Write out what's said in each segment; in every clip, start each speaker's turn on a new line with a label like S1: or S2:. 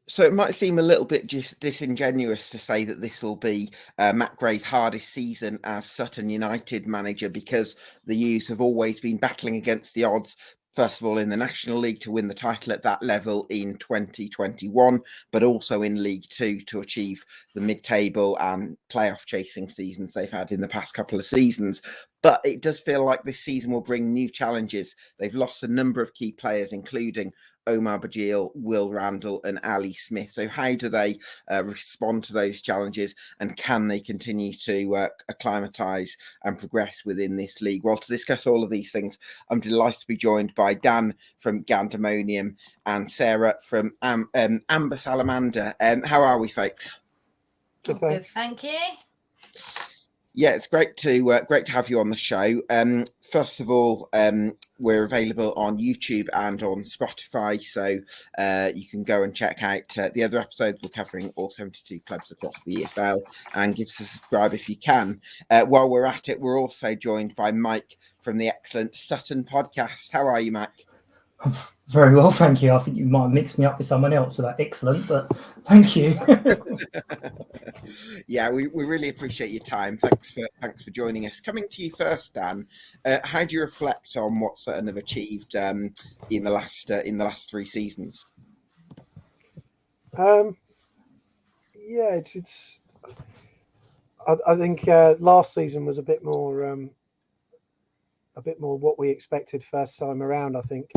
S1: So it might seem a little bit just disingenuous to say that this will be Matt Gray's hardest season as Sutton United manager, because the U's have always been battling against the odds. First of all, in the National League to win the title at that level in 2021, but also in League Two to achieve the mid-table and playoff chasing seasons they've had in the past couple of seasons. But it does feel like this season will bring new challenges. They've lost a number of key players, including Omar Bugiel, Will Randall and Ali Smith. So how do they respond to those challenges, and can they continue to acclimatise and progress within this league? Well, to discuss all of these things, I'm delighted to be joined by Dan from Gandermonium and Sarah from Amber Salamander. How are we, folks?
S2: Good, thank you.
S1: Yeah, it's great to have you on the show. First of all, we're available on YouTube and on Spotify, so you can go and check out the other episodes. We're covering all 72 clubs across the EFL, and give us a subscribe if you can. While we're at it, we're also joined by Mike from the excellent Sutton Podcast. How are you, Mike?
S3: Very well, thank you. I think you might have mixed me up with someone else with that excellent, but thank you.
S1: Yeah, we really appreciate your time. Thanks for joining us. Coming to you first, Dan. How do you reflect on what Sutton have achieved in the last 3 seasons?
S2: Yeah, it's. I think last season was a bit more what we expected first time around. I think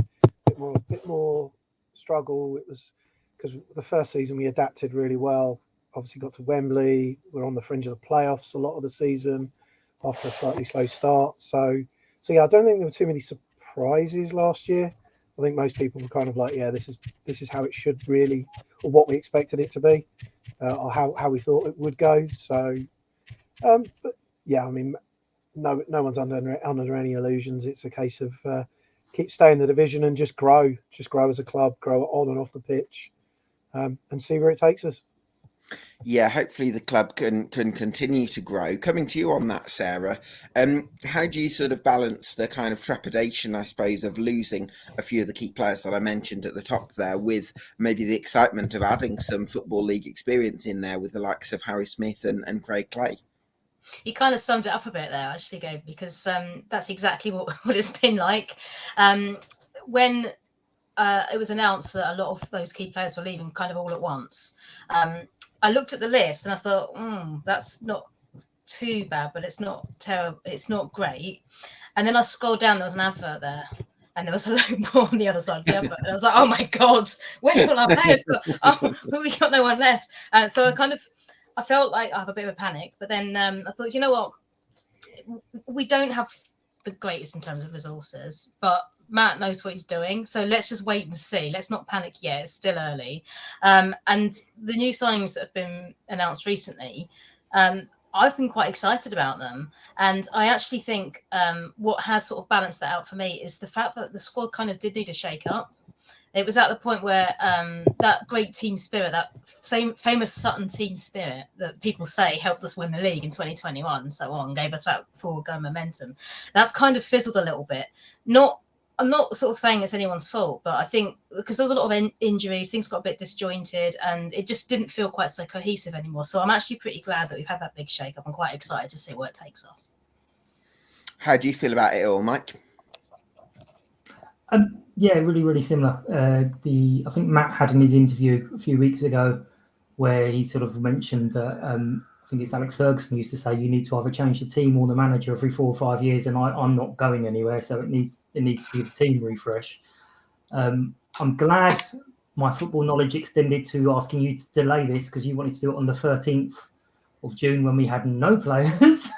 S2: a bit more struggle. It was because the first season we adapted really well. Obviously got to Wembley. We're on the fringe of the playoffs a lot of the season after a slightly slow start. So yeah, I don't think there were too many surprises last year. I think most people were kind of like, yeah, this is how it should really, or what we expected it to be, or how we thought it would go. So, but yeah, I mean, no one's under any illusions. It's a case of keep staying in the division and just grow as a club, grow on and off the pitch, and see where it takes us.
S1: Yeah, hopefully the club can continue to grow. Coming to you on that, Sarah, how do you sort of balance the kind of trepidation, I suppose, of losing a few of the key players that I mentioned at the top there, with maybe the excitement of adding some Football League experience in there with the likes of Harry Smith and Craig Clay?
S4: You kind of summed it up a bit there, actually, Gabe, because that's exactly what it's been like. When it was announced that a lot of those key players were leaving kind of all at once, I looked at the list and I thought, that's not too bad, but it's not terrible. It's not great. And then I scrolled down, there was an advert there, and there was a load more on the other side of the advert. And I was like, oh my God, where's all our players? We got no one left. So I felt like I have a bit of a panic, but then I thought, you know what? We don't have the greatest in terms of resources, but Matt knows what he's doing. So let's just wait and see. Let's not panic yet. It's still early. And the new signings that have been announced recently, I've been quite excited about them. And I actually think what has sort of balanced that out for me is the fact that the squad kind of did need a shake up. It was at the point where that great team spirit, that same famous Sutton team spirit that people say helped us win the league in 2021 and so on, gave us that forward-going momentum. That's kind of fizzled a little bit. I'm not sort of saying it's anyone's fault, but I think because there was a lot of injuries, things got a bit disjointed and it just didn't feel quite so cohesive anymore. So I'm actually pretty glad that we've had that big shake-up. I'm quite excited to see where it takes us.
S1: How do you feel about it all, Mike?
S3: Yeah, really, really similar. I think Matt had in his interview a few weeks ago where he sort of mentioned that I think it's Alex Ferguson used to say you need to either change the team or the manager every 4 or 5 years, and I'm not going anywhere, so it needs to be the team refresh. I'm glad my football knowledge extended to asking you to delay this because you wanted to do it on the 13th of June when we had no players.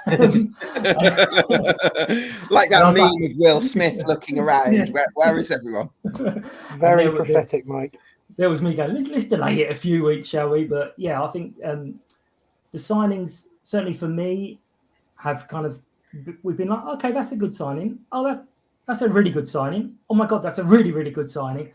S1: Like that meme of Will Smith looking around. Yeah. Where is everyone?
S2: Very prophetic, Mike.
S3: There was me going, let's delay it a few weeks, shall we? But yeah, I think the signings, certainly for me, have kind of, we've been like, okay, that's a good signing. Oh, that's a really good signing. Oh my God, that's a really, really good signing.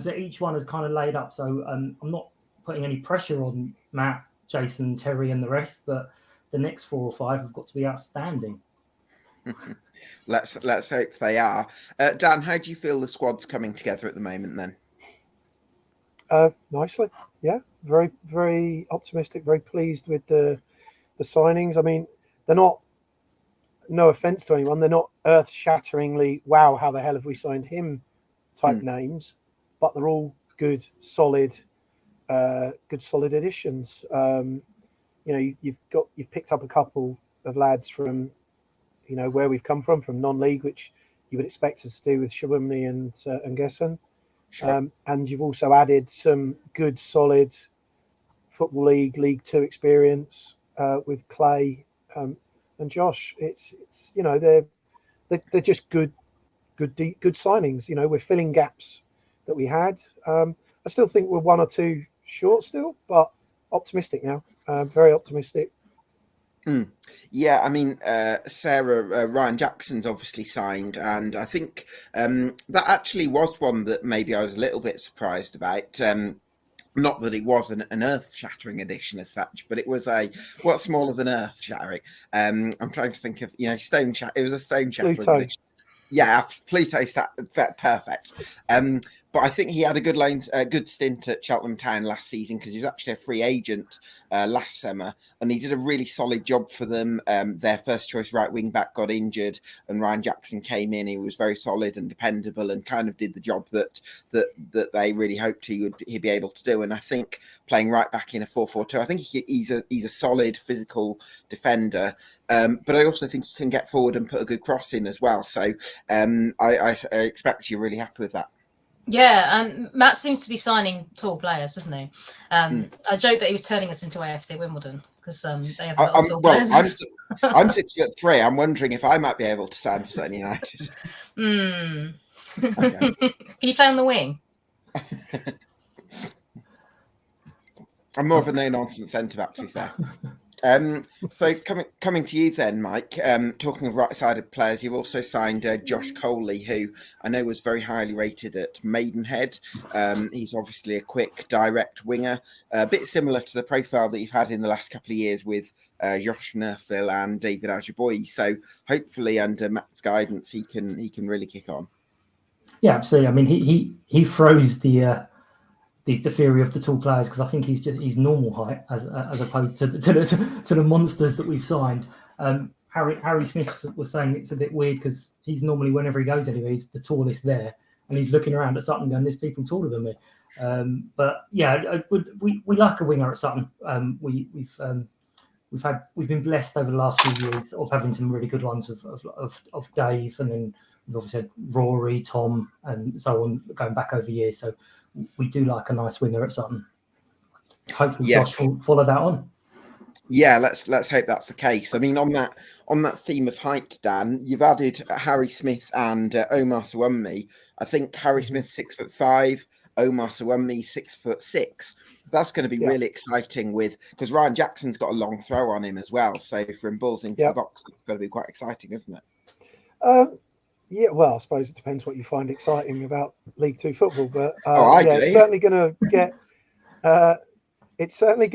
S3: So each one has kind of laid up. So I'm not putting any pressure on Matt, Jason, Terry and the rest, but the next 4 or 5 have got to be outstanding.
S1: Let's hope they are. Dan, how do you feel the squad's coming together at the moment then?
S2: Nicely, yeah. Very, very optimistic. Very pleased with the signings. I mean, they're not. No offense to anyone, they're not earth-shatteringly. Wow, how the hell have we signed him? Type names, but they're all good, solid additions. You've picked up a couple of lads from, where we've come from non-league, which you would expect us to do with Shawumni and Gessen.
S1: Sure.
S2: And you've also added some good, solid Football League 2 experience with Clay and Josh. It's they're just good signings. We're filling gaps that we had. I still think we're one or two short still, but optimistic now. Very optimistic.
S1: Yeah, I mean, Sarah, Ryan Jackson's obviously signed, and I think that actually was one that maybe I was a little bit surprised about. Not that it was an earth-shattering addition as such, but it was what's smaller than earth-shattering. I'm trying to think of, stone. It was a stone-shattering addition. Yeah, Pluto perfect. But I think he had a good stint at Cheltenham Town last season because he was actually a free agent last summer, and he did a really solid job for them. Their first choice right wing back got injured, and Ryan Jackson came in. He was very solid and dependable, and kind of did the job that they really hoped he'd be able to do. And I think playing right back in a 4-4-2, I think he's a solid physical defender. But I also think he can get forward and put a good cross in as well. So I expect you're really happy with that.
S4: Yeah, and Matt seems to be signing tall players, doesn't he? I joke that he was turning us into AFC Wimbledon because they have tall players.
S1: I'm 6'3". I'm wondering if I might be able to sign for Sutton United.
S4: Okay. Can you play on the wing?
S1: I'm more of a no-nonsense centre-back, to be fair. So coming to you then, Mike, talking of right-sided players, you've also signed Josh Coley, who I know was very highly rated at Maidenhead. He's obviously a quick, direct winger, a bit similar to the profile that you've had in the last couple of years with Josh Nerfil and David Ajiboye. So hopefully under Matt's guidance, he can really kick on.
S3: Yeah, absolutely. I mean, he froze the theory of the tall players because I think he's normal height as opposed to the monsters that we've signed. Harry Smith was saying it's a bit weird because he's normally, whenever he goes anywhere, he's the tallest there, and he's looking around at Sutton going, "There's people taller than me." But yeah, we like a winger at Sutton. We've been blessed over the last few years of having some really good ones of Dave, and then we've obviously had Rory, Tom, and so on going back over years. So we do like a nice winger at Sutton. Hopefully, Josh will follow that on. Yeah,
S1: let's hope that's the case. I mean, on that theme of height, Dan, you've added Harry Smith and Omar Suwunmi. I think Harry Smith's 6'5", Omar Suwunmi 6'6". That's going to be really exciting because Ryan Jackson's got a long throw on him as well. So for him balls into the box, it's going to be quite exciting, isn't it?
S2: Yeah, well, I suppose it depends what you find exciting about League Two football, but
S1: it's
S2: certainly going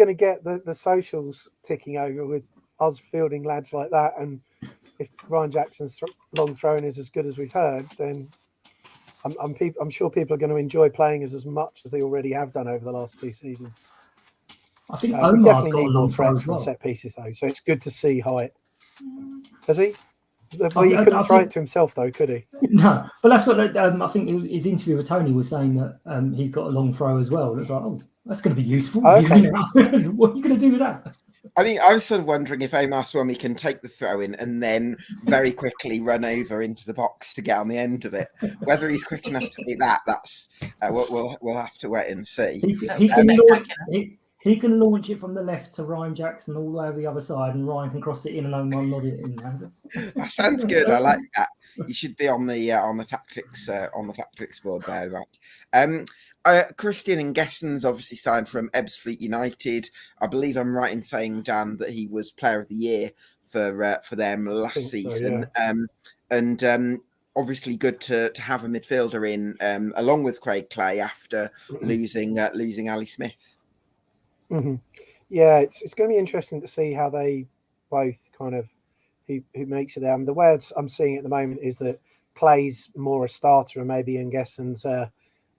S2: to get the socials ticking over with us fielding lads like that. And if Ryan Jackson's long throwing is as good as we've heard, then I'm sure people are going to enjoy playing as much as they already have done over the last 2 seasons.
S3: I think
S2: we definitely need more threats from set pieces, though. So it's good to see height. Has he? Well, he couldn't throw it to himself, though, could he?
S3: No, but that's what I think his interview with Tony was saying, that he's got a long throw as well. And it's like, oh, that's going to be useful.
S2: Okay.
S3: What are you going to do with that?
S1: I mean, I was sort of wondering if Omar Suwunmi can take the throw in and then very quickly run over into the box to get on the end of it. Whether he's quick enough to do that's we'll have to wait and see.
S3: He can launch it from the left to Ryan Jackson all the way over the other side, and Ryan can cross it in and Omar nod it in.
S1: That sounds good. I like that. You should be on the tactics board there, right? Christian Ngessen's obviously signed from Ebbsfleet United. I believe I'm right in saying, Dan, that he was Player of the Year for them last season.
S2: So,
S1: yeah. Obviously good to have a midfielder in along with Craig Clay after losing Ali Smith.
S2: Mm-hmm. Yeah, it's going to be interesting to see how they both kind of who makes it there. The way I'm seeing it at the moment is that Clay's more a starter and maybe Ngessen's a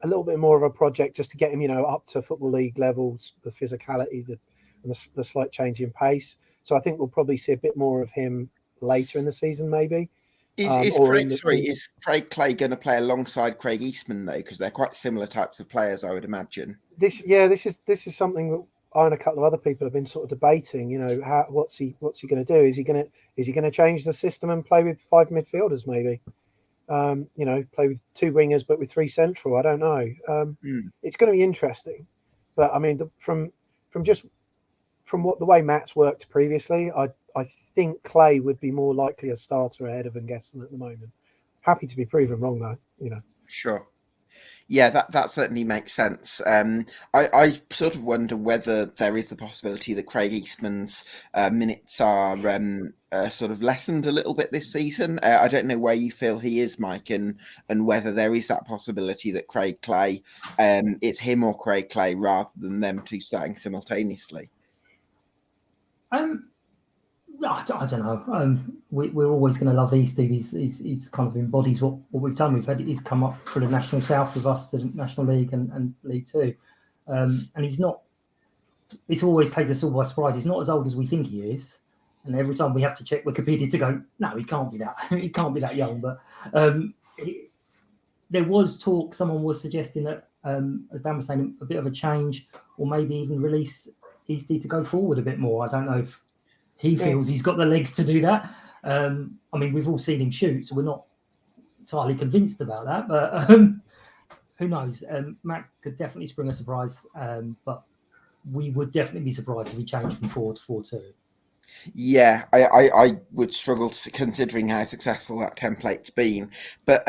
S2: a little bit more of a project just to get him, up to Football League levels, the physicality, and the slight change in pace. So I think we'll probably see a bit more of him later in the season, maybe.
S1: Is Craig Clay going to play alongside Craig Eastman though? Because they're quite similar types of players, I would imagine.
S2: This is something that I and a couple of other people have been sort of debating. What's he going to do? Is he going to change the system and play with 5 midfielders maybe? Play with 2 wingers but with 3 central. I don't know. It's going to be interesting, but I mean, from what the way Matt's worked previously, I think Clay would be more likely a starter ahead of Ngesson at the moment. Happy to be proven wrong though.
S1: Sure. Yeah, that certainly makes sense. I sort of wonder whether there is a possibility that Craig Eastman's minutes are sort of lessened a little bit this season. I don't know where you feel he is, Mike, and whether there is that possibility that Craig Clay, it's him or Craig Clay rather than them two starting simultaneously.
S3: I don't know. We're always going to love Eastie. He's kind of embodies what we've done. He's come up through the National South with us, the National League and League Two, and he's not. It's always taken us all by surprise. He's not as old as we think he is, and every time we have to check Wikipedia to go, no, he can't be that. He can't be that young. But there was talk. Someone was suggesting that, as Dan was saying, a bit of a change, or maybe even release Eastie to go forward a bit more. I don't know if he feels he's got the legs to do that. I mean, we've all seen him shoot, so we're not entirely convinced about that. But who knows? Matt could definitely spring a surprise, but we would definitely be surprised if he changed from 4 to 4-2.
S1: Yeah, I would struggle considering how successful that template's been. But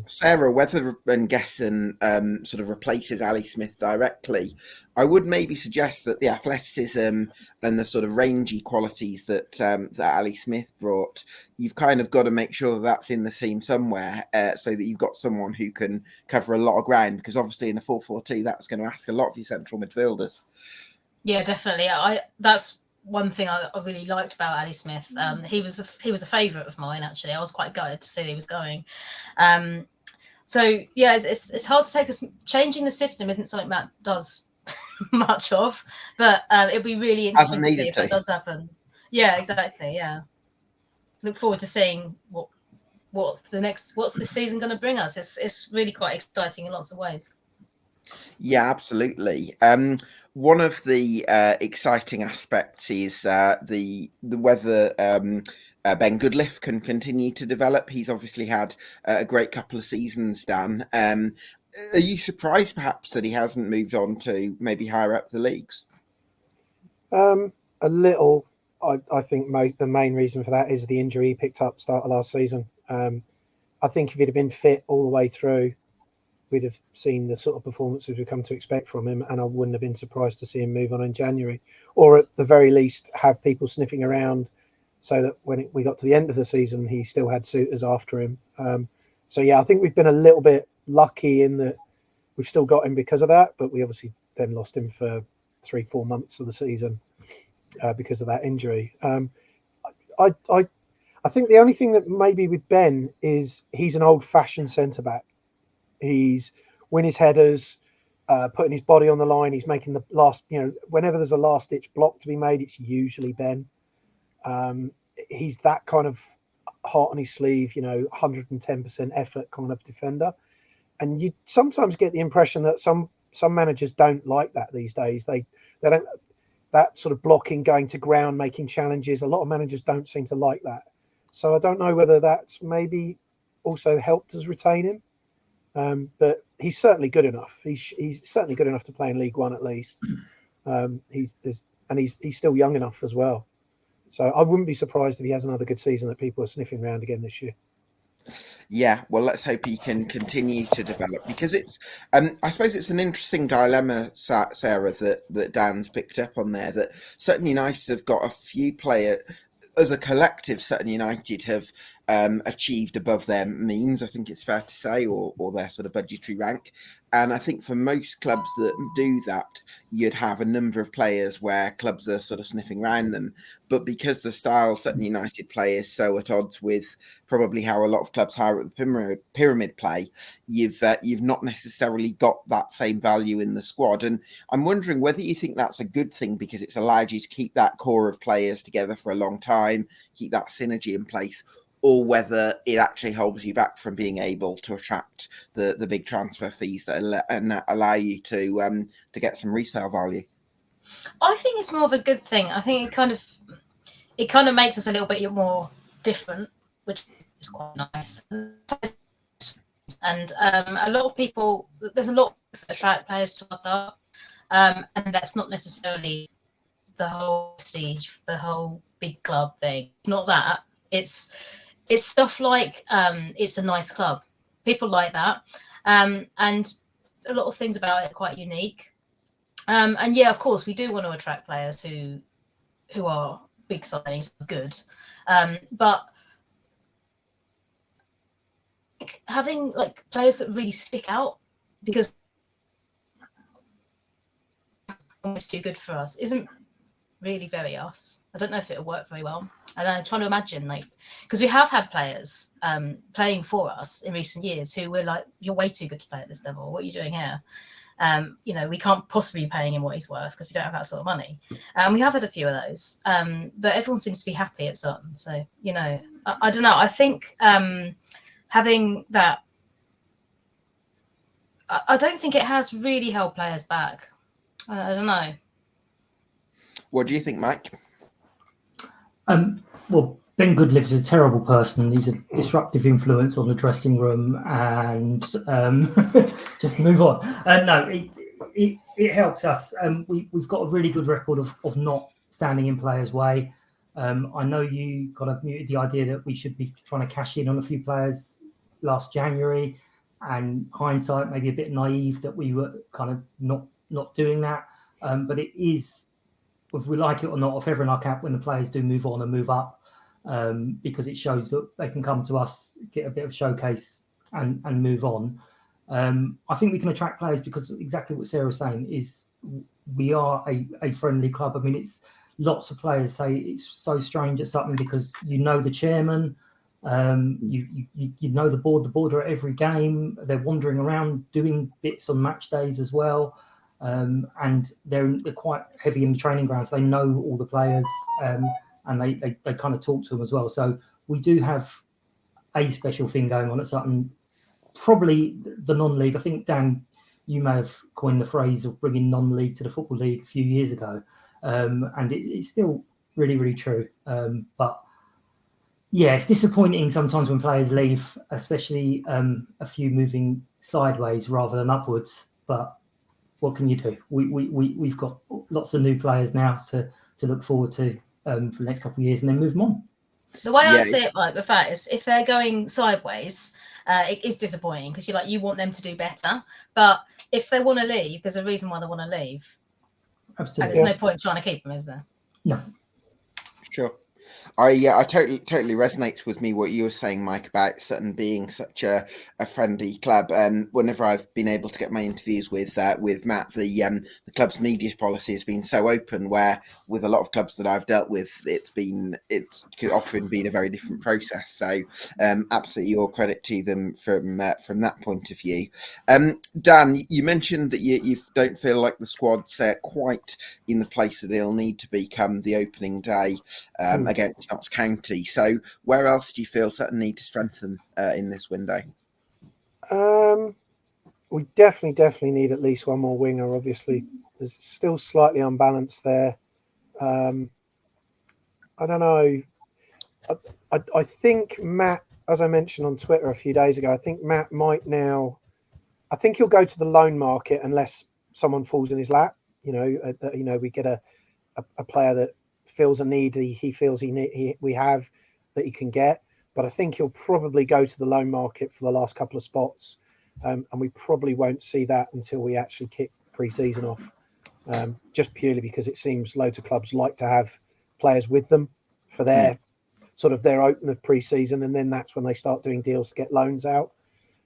S1: Sarah, whether Ngesson sort of replaces Ali Smith directly, I would maybe suggest that the athleticism and the sort of rangy qualities that Ali Smith brought, you've kind of got to make sure that that's in the team somewhere, so that you've got someone who can cover a lot of ground. Because obviously in a 4-4-2, that's going to ask a lot of your central midfielders. Yeah,
S4: definitely. That's one thing I really liked about Ali Smith. He was a favourite of mine, actually. I was quite gutted to see he was going. So yeah, it's hard to take. Changing the system isn't something Matt does much of, but it'll be really interesting to see if that does happen. Yeah, exactly. Yeah, look forward to seeing what's this season going to bring us. It's really quite exciting in lots of ways.
S1: Yeah, absolutely. One of the exciting aspects is the whether Ben Goodliff can continue to develop. He's obviously had a great couple of seasons, Dan. Are you surprised perhaps that he hasn't moved on to maybe higher up the leagues?
S2: A little. I think the main reason for that is the injury he picked up start of last season. I think if he'd have been fit all the way through, we'd have seen the sort of performances we've come to expect from him, and I wouldn't have been surprised to see him move on in January, or at the very least have people sniffing around so that when we got to the end of the season, he still had suitors after him. So yeah, I think we've been a little bit lucky in that we've still got him because of that, but we obviously then lost him for 3-4 months of the season because of that injury. I think the only thing that maybe with Ben is he's an old-fashioned centre-back. He's winning his headers, putting his body on the line. He's making the last, whenever there's a last-ditch block to be made, it's usually Ben. He's that kind of heart on his sleeve, 110% effort kind of defender. And you sometimes get the impression that some managers don't like that these days. They don't, that sort of blocking, going to ground, making challenges. A lot of managers don't seem to like that. So I don't know whether that's maybe also helped us retain him. But he's certainly good enough. He's certainly good enough to play in League One at least. He's still young enough as well. So I wouldn't be surprised if he has another good season that people are sniffing around again this year.
S1: Yeah, well, let's hope he can continue to develop, because it's, I suppose it's an interesting dilemma, Sarah, that Dan's picked up on there, that Sutton United have got a few players, as a collective, Sutton United have achieved above their means, I think it's fair to say, or their sort of budgetary rank. And I think for most clubs that do that, you'd have a number of players where clubs are sort of sniffing around them. But because the style Sutton United play is so at odds with probably how a lot of clubs higher at the pyramid play, you've not necessarily got that same value in the squad. And I'm wondering whether you think that's a good thing, because it's allowed you to keep that core of players together for a long time, keep that synergy in place, or whether it actually holds you back from being able to attract the big transfer fees that allow you to get some resale value.
S4: I think it's more of a good thing. I think it kind of makes us a little bit more different, which is quite nice. And a lot of people, there's a lot that attract players to our club, and that's not necessarily the whole prestige, the whole big club thing. Not that. It's stuff like it's a nice club. People like that, and a lot of things about it are quite unique. And yeah, of course, we do want to attract players who are big signings, good, but having like players that really stick out, because it's too good for us, isn't really very us. I don't know if it'll work very well. And I'm trying to imagine, like, because we have had players playing for us in recent years who were like, "You're way too good to play at this level. What are you doing here?" We can't possibly be paying him what he's worth because we don't have that sort of money. We have had a few of those, but everyone seems to be happy at Sutton. So, I don't know. I think having that, I don't think it has really held players back. I don't know.
S1: What do you think, Mike?
S3: Well, Ben Goodlive's a terrible person. He's a disruptive influence on the dressing room, and just move on. No, it helps us. We've got a really good record of not standing in players' way. I know you kind of muted the idea that we should be trying to cash in on a few players last January, and hindsight maybe a bit naive that we were kind of not doing that. But it is, if we like it or not, a feather in our cap when the players do move on and move up, because it shows that they can come to us, get a bit of showcase and move on. I think we can attract players because exactly what Sarah was saying is we are a friendly club. I mean, it's lots of players say it's so strange at Sutton because the chairman, you know the board are at every game. They're wandering around doing bits on match days as well. And they're quite heavy in the training grounds. They know all the players, and they kind of talk to them as well. So we do have a special thing going on at Sutton. Probably the non-league. I think, Dan, you may have coined the phrase of bringing non-league to the Football League a few years ago. And it's still really, really true. But yeah, it's disappointing sometimes when players leave, especially a few moving sideways rather than upwards. But what can you do? We've got lots of new players now to look forward to for the next couple of years, and then move them on.
S4: The way I see it, like with that, is if they're going sideways, it is disappointing because you want them to do better. But if they want to leave, there's a reason why they want to leave.
S3: Absolutely.
S4: And there's no point trying to keep them, is there?
S3: No.
S1: Sure. I totally resonates with me what you were saying, Mike, about Sutton being such a friendly club. Whenever I've been able to get my interviews with Matt, the club's media policy has been so open, where with a lot of clubs that I've dealt with, it's often been a very different process. So absolutely all credit to them from that point of view. Dan, you mentioned that you don't feel like the squad's quite in the place that they'll need to be come the opening day against Notts County. So where else do you feel Sutton need to strengthen in this window?
S2: We definitely need at least one more winger. Obviously, there's still slightly unbalanced there. I don't know. I think Matt, as I mentioned on Twitter a few days ago, I think Matt might now. I think he'll go to the loan market unless someone falls in his lap. We get a player that feels a need he feels we have that he can get, but I think he'll probably go to the loan market for the last couple of spots, and we probably won't see that until we actually kick pre-season off, just purely because it seems loads of clubs like to have players with them for their sort of their open of pre-season, and then that's when they start doing deals to get loans out.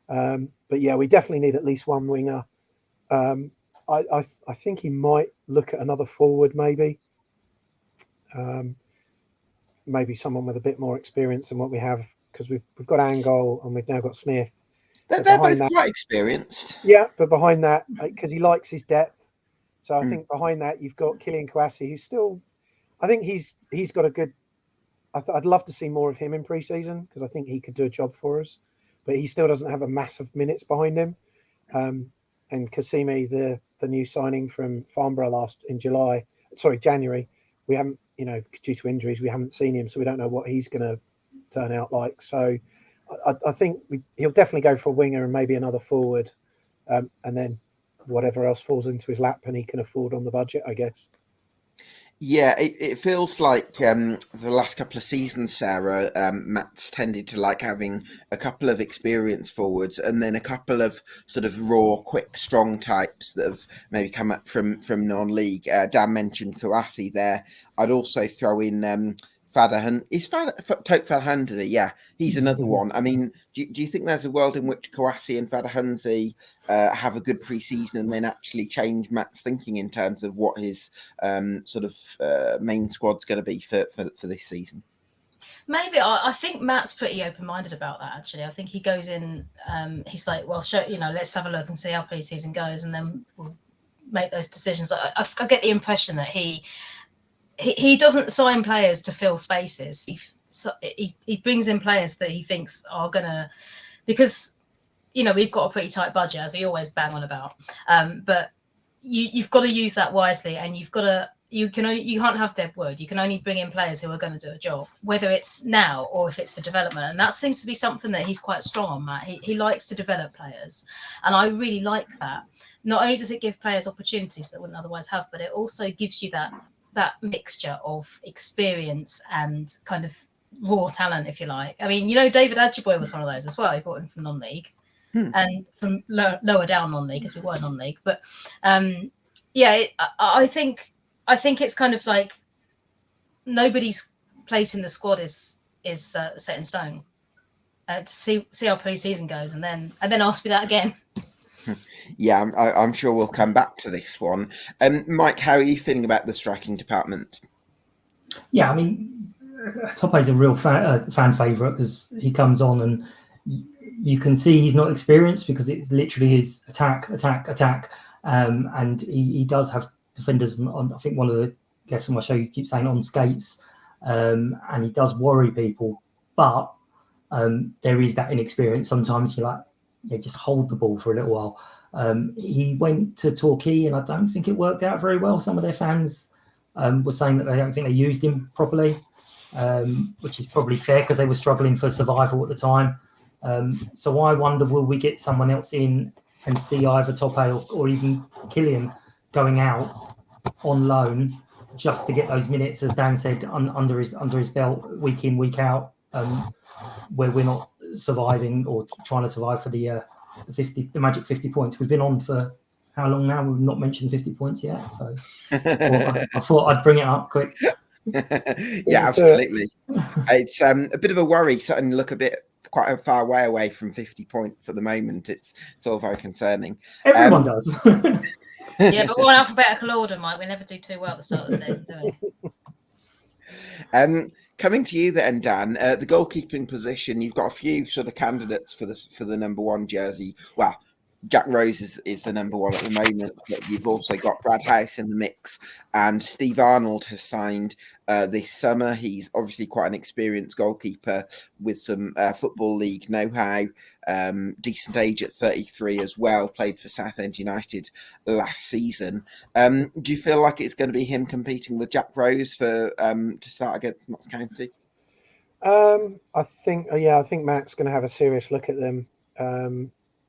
S2: But yeah, we definitely need at least one winger. I think he might look at another forward, maybe. Maybe someone with a bit more experience than what we have, because we've got Angol and we've now got Smith.
S1: They're both quite experienced.
S2: Yeah, but behind that, because he likes his depth. So I think behind that, you've got Kylian Kouassi, who's still, I think he's got a good, I'd love to see more of him in pre-season, because I think he could do a job for us. But he still doesn't have a massive minutes behind him. And Kasimi, the new signing from Farnborough January, we haven't, due to injuries, we haven't seen him, so we don't know what he's going to turn out like. So I think he'll definitely go for a winger and maybe another forward, and then whatever else falls into his lap and he can afford on the budget, I guess.
S1: Yeah, it feels like the last couple of seasons, Sarah, Matt's tended to like having a couple of experienced forwards and then a couple of sort of raw, quick, strong types that have maybe come up from non-league. Dan mentioned Kouassi there. I'd also throw in Fadahan. Is Toke Fadahanzi? Yeah, he's another one. I mean, do you think there's a world in which Kouassi and Fadahanzi have a good pre-season and then actually change Matt's thinking in terms of what his sort of main squad's going to be for this season?
S4: Maybe. I think Matt's pretty open-minded about that, actually. I think he goes in, he's like, well, let's have a look and see how pre-season goes, and then we'll make those decisions. I get the impression that he doesn't sign players to fill spaces. He brings in players that he thinks are gonna, because we've got a pretty tight budget, as we always bang on about. But you've got to use that wisely, and you can't have dead wood. You can only bring in players who are going to do a job, whether it's now or if it's for development. And that seems to be something that he's quite strong on, Matt. He likes to develop players, and I really like that. Not only does it give players opportunities that wouldn't otherwise have, but it also gives you that mixture of experience and kind of raw talent, if you like. I mean, David Ajiboye was one of those as well. He brought him from non-league and from lower down non-league, because we were non-league. But I think it's kind of like nobody's place in the squad is set in stone. To see how pre-season goes, and then ask me that again.
S1: Yeah, I'm sure we'll come back to this one. Mike, how are you feeling about the striking department?
S3: Yeah, I mean, Tope's a real fan favourite, because he comes on and you can see he's not experienced, because it literally is attack, and he does have defenders on. I think one of the guests on my show, you keep saying on skates, and he does worry people, but there is that inexperience. Sometimes you're like, just hold the ball for a little while. He went to Torquay, and I don't think it worked out very well. Some of their fans were saying that they don't think they used him properly, which is probably fair, because they were struggling for survival at the time. So I wonder, will we get someone else in and see either Tope or even Kylian going out on loan just to get those minutes, as Dan said, under his belt week in, week out, where we're not surviving or trying to survive for the magic 50 points. We've been on for how long now? We've not mentioned 50 points yet, so I thought I'd bring it up quick.
S1: Yeah, absolutely. It's a bit of a worry. Sutton look quite a far way away from 50 points at the moment. It's all very concerning.
S3: Everyone does.
S4: Yeah, but we're on alphabetical order, Mike. We never do too well at the start of the season, do we?
S1: Coming to you then, Dan, the goalkeeping position, you've got a few sort of candidates for the number one jersey. Well, Jack Rose is the number one at the moment, but you've also got Brad House in the mix, and Steve Arnold has signed this summer. He's obviously quite an experienced goalkeeper with some Football League know-how, decent age at 33 as well, played for Southend United last season. Do you feel like it's going to be him competing with Jack Rose for to start against Notts County?
S2: I think Matt's going to have a serious look at them.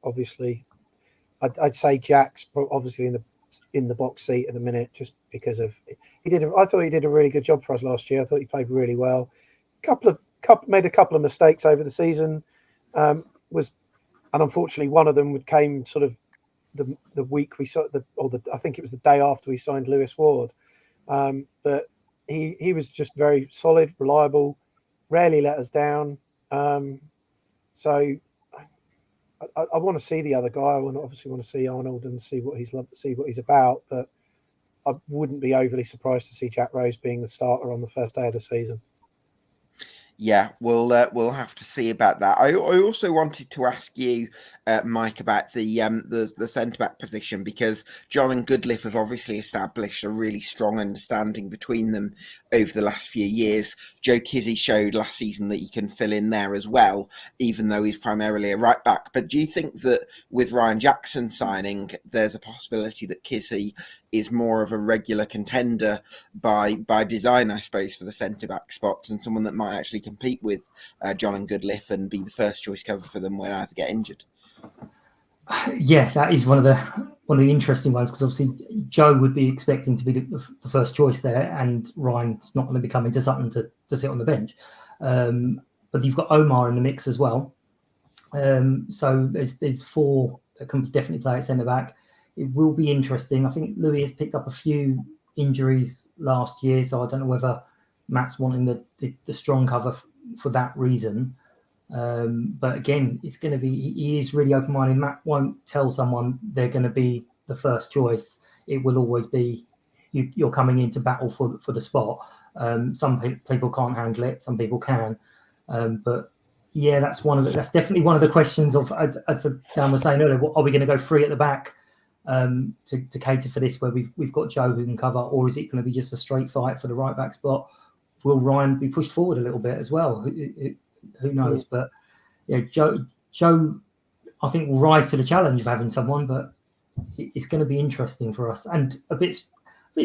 S2: Obviously, I'd say Jack's obviously in the box seat at the minute, just because of I thought he did a really good job for us last year. I thought he played really well. Made a couple of mistakes over the season. And unfortunately one of them came sort of the week we saw I think it was the day after we signed Lewis Ward. But he was just very solid, reliable. rarely let us down. So I want to see the other guy. I obviously want to see Arnold and see what he's about. But I wouldn't be overly surprised to see Jack Rose being the starter on the first day of the season.
S1: Yeah, we'll have to see about that. I also wanted to ask you, Mike, about the centre back position, because John and Goodliff have obviously established a really strong understanding between them over the last few years. Joe Kizzy showed last season that he can fill in there as well, even though he's primarily a right back. But do you think that with Ryan Jackson signing, there's a possibility that Kizzy is more of a regular contender by design, I suppose, for the centre back spots, and someone that might actually compete with John and Goodliff and be the first choice cover for them when either get injured?
S3: Yeah, that is one of the interesting ones, because obviously Joe would be expecting to be the first choice there, and Ryan's not going to be coming to Sutton to sit on the bench. But you've got Omar in the mix as well. So there's four that can definitely play at centre back. It will be interesting. I think Louis has picked up a few injuries last year, so I don't know whether Matt's wanting the strong cover for that reason. But again, it's going to be, he is really open-minded. Matt won't tell someone they're going to be the first choice. It will always be you're coming into battle for the spot. Some people can't handle it, some people can. But yeah, that's definitely one of the questions of, as Dan was saying earlier, are we going to go free at the back to cater for this, where we've got Joe who can cover, or is it going to be just a straight fight for the right back spot? Will Ryan be pushed forward a little bit as well? Who knows? But yeah, Joe, I think will rise to the challenge of having someone, but it's going to be interesting for us, and a bit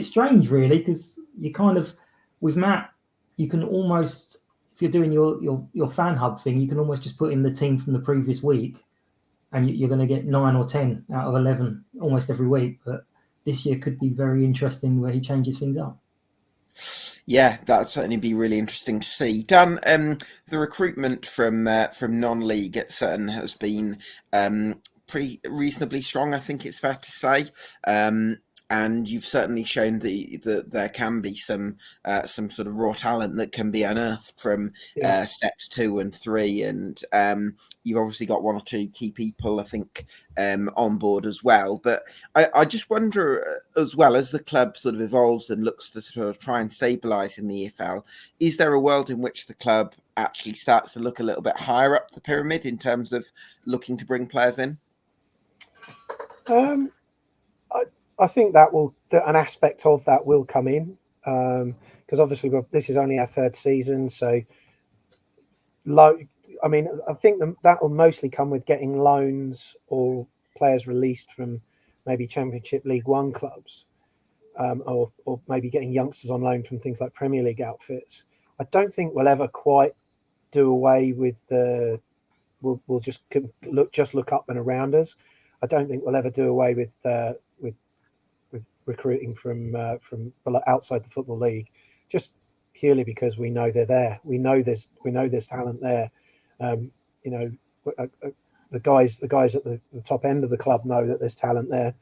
S3: strange really, because you kind of, with Matt, you can almost, if you're doing your fan hub thing, you can almost just put in the team from the previous week, and you're going to get 9 or 10 out of 11 almost every week. But this year could be very interesting where he changes things up.
S1: Yeah, that'd certainly be really interesting to see. Dan, the recruitment from non-league at Sutton has been pretty reasonably strong, I think it's fair to say. And you've certainly shown that there can be some sort of raw talent that can be unearthed from steps 2 and 3, and you've obviously got 1 or 2 key people, I think, on board as well. But I just wonder, as well, as the club sort of evolves and looks to sort of try and stabilise in the EFL, is there a world in which the club actually starts to look a little bit higher up the pyramid in terms of looking to bring players in?
S2: I think that an aspect of that will come in, because obviously this is only our 3rd season. So, I think that will mostly come with getting loans or players released from maybe Championship League One clubs, or maybe getting youngsters on loan from things like Premier League outfits. I don't think we'll ever quite do away with we'll just look up and around us. I don't think we'll ever do away with recruiting from outside the Football League, just purely because we know they're there. We know there's talent there. The guys at the top end of the club know that there's talent there,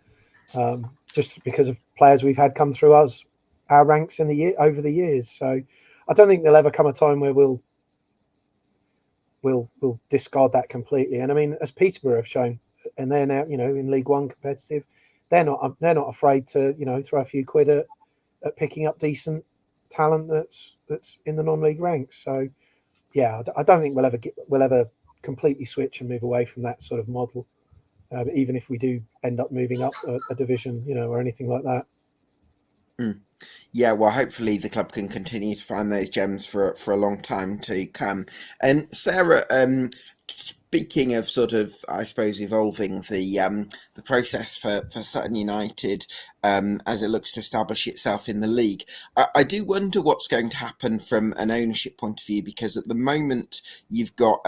S2: just because of players we've had come through our ranks over the years. So I don't think there'll ever come a time where we'll discard that completely. And I mean, as Peterborough have shown, and they're now in League One competitive, they're not afraid to throw a few quid at picking up decent talent that's in the non-league ranks. So yeah, I don't think we'll ever completely switch and move away from that sort of model, even if we do end up moving up a division, or anything like that.
S1: Yeah, well, hopefully the club can continue to find those gems for a long time to come. And Sarah, speaking of sort of, I suppose, evolving the process for Sutton United as it looks to establish itself in the league, I do wonder what's going to happen from an ownership point of view, because at the moment you've got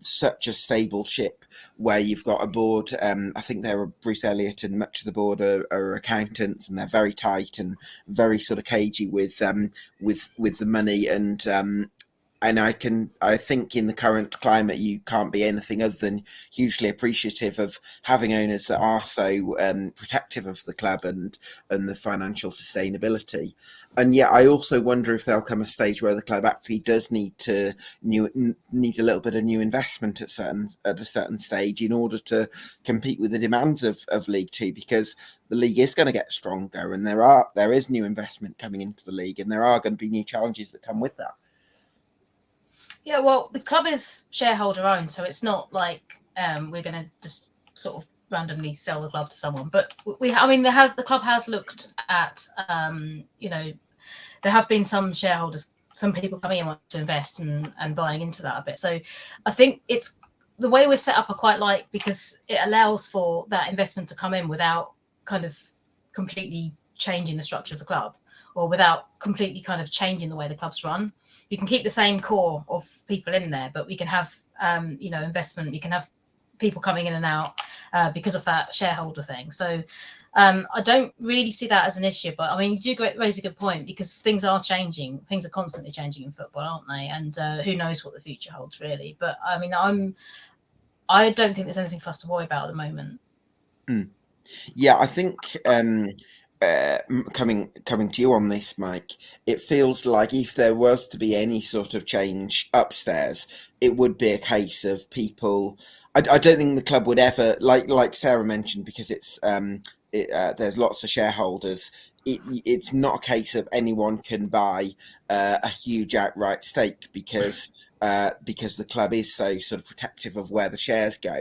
S1: such a stable ship where you've got a board. I think Bruce Elliott and much of the board are accountants, and they're very tight and very sort of cagey with the money and I think in the current climate, you can't be anything other than hugely appreciative of having owners that are so protective of the club and the financial sustainability. And yet, I also wonder if there'll come a stage where the club actually does need a little bit of new investment at a certain stage in order to compete with the demands of League Two, because the league is going to get stronger, and there is new investment coming into the league, and there are going to be new challenges that come with that.
S4: Yeah, well, the club is shareholder owned, so it's not like we're going to just sort of randomly sell the club to someone. But the club has looked at, there have been some shareholders, some people coming in want to invest and buying into that a bit. So I think it's the way we're set up I quite like, because it allows for that investment to come in without kind of completely changing the structure of the club, or without completely kind of changing the way the club's run. You can keep the same core of people in there, but we can have, investment. We can have people coming in and out because of that shareholder thing. So I don't really see that as an issue. But I mean, you do raise a good point, because things are changing. Things are constantly changing in football, aren't they? And who knows what the future holds, really. But I mean, I don't think there's anything for us to worry about at the moment.
S1: Yeah, I think coming to you on this, Mike, it feels like if there was to be any sort of change upstairs, it would be a case of people. I don't think the club would ever, like Sarah mentioned, because it's there's lots of shareholders. It's not a case of anyone can buy a huge outright stake because the club is so sort of protective of where the shares go.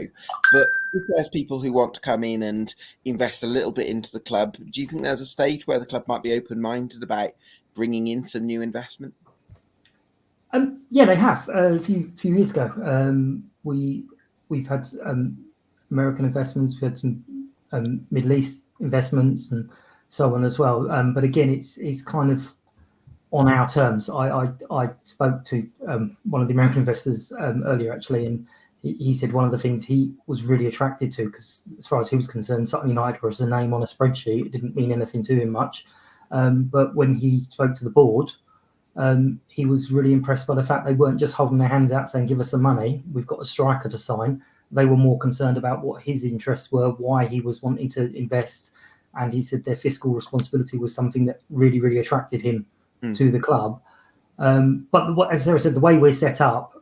S1: But if there's people who want to come in and invest a little bit into the club, do you think there's a stage where the club might be open-minded about bringing in some new investment?
S3: Yeah, they have. A few years ago, we've had American investments, we had some Middle East investments, and so on as well. But again, it's kind of on our terms. I spoke to one of the American investors earlier, actually, and he said one of the things he was really attracted to, because as far as he was concerned, Sutton United was a name on a spreadsheet. It didn't mean anything to him much. But when he spoke to the board, he was really impressed by the fact they weren't just holding their hands out saying, give us some money, we've got a striker to sign. They were more concerned about what his interests were, why he was wanting to invest. And he said their fiscal responsibility was something that really, really attracted him to the club. But as Sarah said, the way we're set up,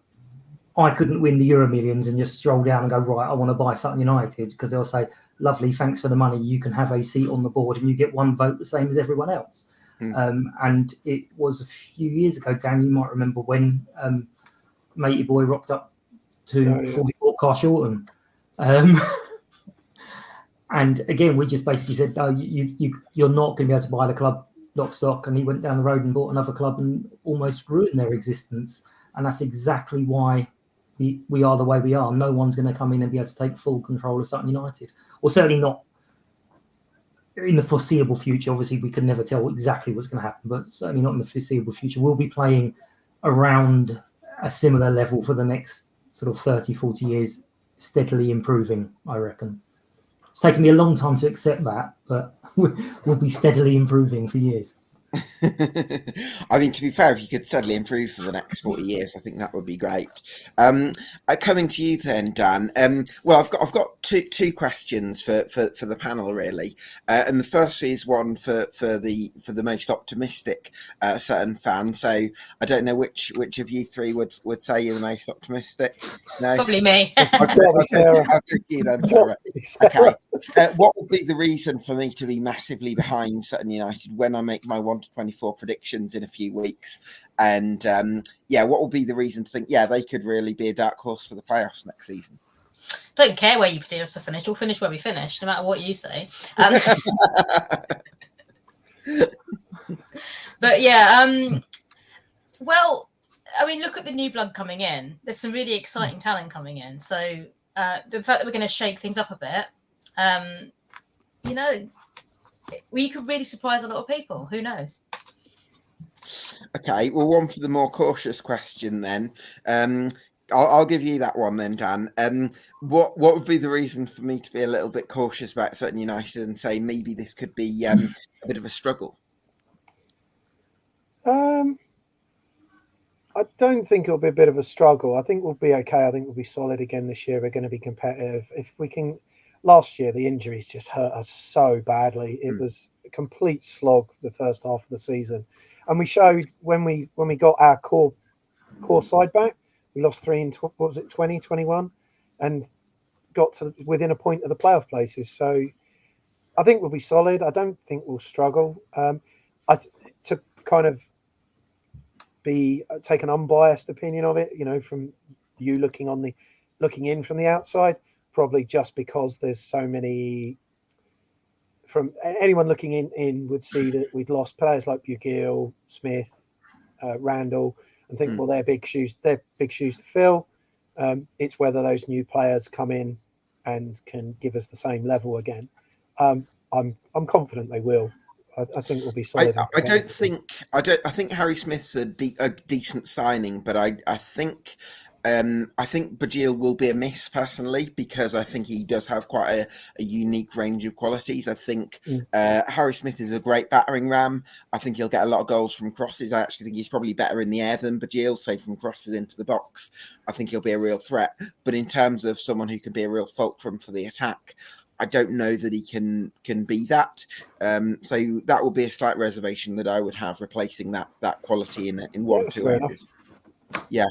S3: I couldn't win the Euro Millions and just stroll down and go, right, I want to buy Sutton United, because they'll say, lovely, thanks for the money, you can have a seat on the board and you get one vote the same as everyone else. And it was a few years ago, Dan, you might remember, when Matey Boy rocked up before we bought Carshalton. And again, we just basically said, no, you're not going to be able to buy the club lock stock. And he went down the road and bought another club and almost ruined their existence. And that's exactly why we are the way we are. No one's going to come in and be able to take full control of Sutton United, or certainly not in the foreseeable future. Obviously, we could never tell exactly what's going to happen, but certainly not in the foreseeable future. We'll be playing around a similar level for the next sort of 30, 40 years, steadily improving, I reckon. It's taken me a long time to accept that, but we'll be steadily improving for years.
S1: I mean, to be fair, if you could steadily improve for the next 40 years, I think that would be great. Coming to you then, Dan. Well, I've got two questions for the panel, really, and the first is one for the most optimistic Sutton fan. So I don't know which of you three would say you're the most optimistic. No,
S4: Probably me.
S1: I'll take you then, Sarah. Okay. What would be the reason for me to be massively behind Sutton United when I make my 1-24 predictions in a few weeks? And what will be the reason to think, they could really be a dark horse for the playoffs next season?
S4: Don't care where you predict us to finish. We'll finish where we finish, no matter what you say. But well, I mean, look at the new blood coming in. There's some really exciting talent coming in. So the fact that we're going to shake things up a bit, we could really surprise a lot of people. Who knows?
S1: Okay, well, one for the more cautious question then. I'll give you that one then, Dan. What would be the reason for me to be a little bit cautious about Sutton United and say maybe this could be a bit of a struggle?
S2: I I don't think it'll be a bit of a struggle. I think we'll be okay. I think we'll be solid again this year. We're going to be competitive. If we can, last year the injuries just hurt us so badly. It was a complete slog the first half of the season, and we showed when we got our core side back, we lost 3 in 2021, and got to within a point of the playoff places. So I think we'll be solid. I don't think we'll struggle. To kind of take an unbiased opinion of it, from you looking in from the outside, probably just because there's so many. From anyone looking in would see that we'd lost players like Bugiel, Smith, Randall, and think, well, they're big shoes. They're big shoes to fill. It's whether those new players come in and can give us the same level again. I'm confident they will. I think we'll be solid.
S1: I think Harry Smith's a decent signing, but I think Bugiel will be a miss personally, because I think he does have quite a unique range of qualities. I think Harry Smith is a great battering ram. I think he'll get a lot of goals from crosses. I actually think he's probably better in the air than Bugiel, say from crosses into the box. I think he'll be a real threat. But in terms of someone who can be a real fulcrum for the attack, I don't know that he can be that. So that will be a slight reservation that I would have, replacing that quality in one or two areas. Yeah.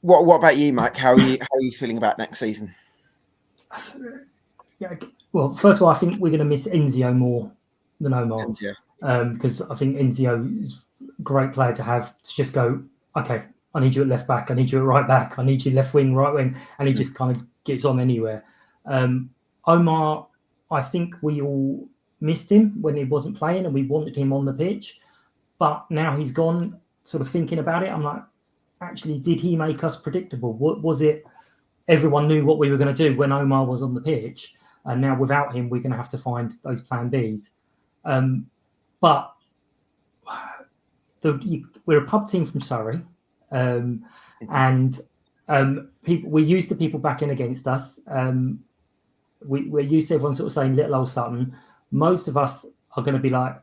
S1: What about you, Mike? How are you feeling about next season?
S3: Yeah. Well, first of all, I think we're going to miss Enzio more than Omar, because I think Enzio is a great player to have to just go, okay, I need you at left back, I need you at right back, I need you left wing, right wing, and he just kind of gets on anywhere. Omar, I think we all missed him when he wasn't playing and we wanted him on the pitch, but now he's gone, sort of thinking about it, I'm like, actually, did he make us predictable? What was it? Everyone knew what we were going to do when Omar was on the pitch, and now without him, we're going to have to find those plan Bs. But we're a pub team from Surrey, and we're used to people backing against us. We're used to everyone sort of saying little old Sutton. Most of us are going to be like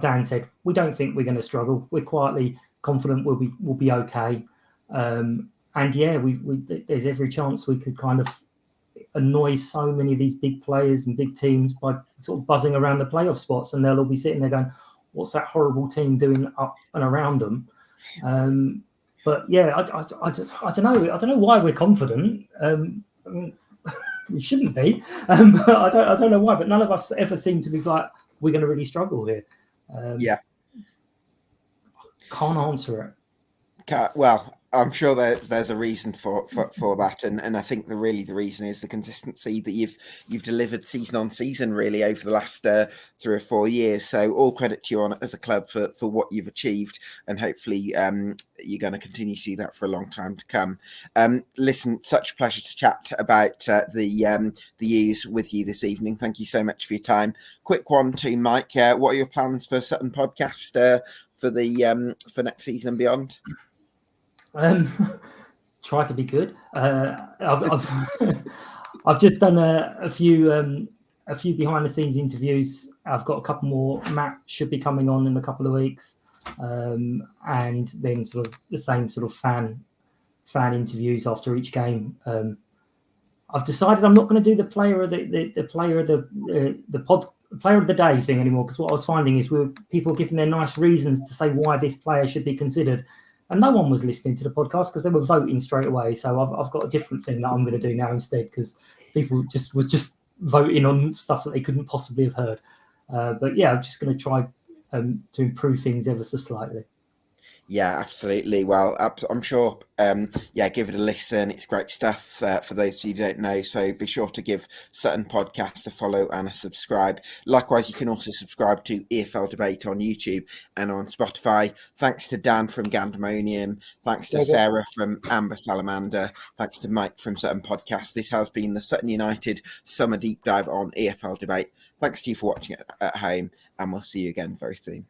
S3: Dan said, we don't think we're going to struggle. We're quietly confident we'll be okay. And yeah, there's every chance we could kind of annoy so many of these big players and big teams by sort of buzzing around the playoff spots, and they'll all be sitting there going, what's that horrible team doing up and around them? But yeah, I don't know. I don't know why we're confident. We shouldn't be, but I don't know why. But none of us ever seem to be like, we're going to really struggle here. Can't answer it.
S1: Well, I'm sure there's a reason for that, and I think the reason is the consistency that you've delivered season on season, really, over the last 3 or 4 years. So all credit to you on as a club for what you've achieved, and hopefully you're going to continue to do that for a long time to come. Listen, such a pleasure to chat about the U's with you this evening. Thank you so much for your time. Quick one to Mike. What are your plans for Sutton Podcast for next season and beyond?
S3: Try to be good. I've just done a few behind the scenes interviews. I've got a couple more. Matt should be coming on in a couple of weeks, and then sort of the same sort of fan interviews after each game. I've decided I'm not going to do the player of the player of the day thing anymore, because what I was finding is people giving their nice reasons to say why this player should be considered. And no one was listening to the podcast because they were voting straight away. So I've got a different thing that I'm going to do now instead, because people were just voting on stuff that they couldn't possibly have heard. But yeah, I'm just going to try to improve things ever so slightly.
S1: Yeah, absolutely. Well, I'm sure, give it a listen. It's great stuff for those of you who don't know. So be sure to give Sutton Podcast a follow and a subscribe. Likewise, you can also subscribe to EFL Debate on YouTube and on Spotify. Thanks to Dan from Gandermonium. Thanks to Sarah from Amber Salamander. Thanks to Mike from Sutton Podcast. This has been the Sutton United Summer Deep Dive on EFL Debate. Thanks to you for watching at home, and we'll see you again very soon.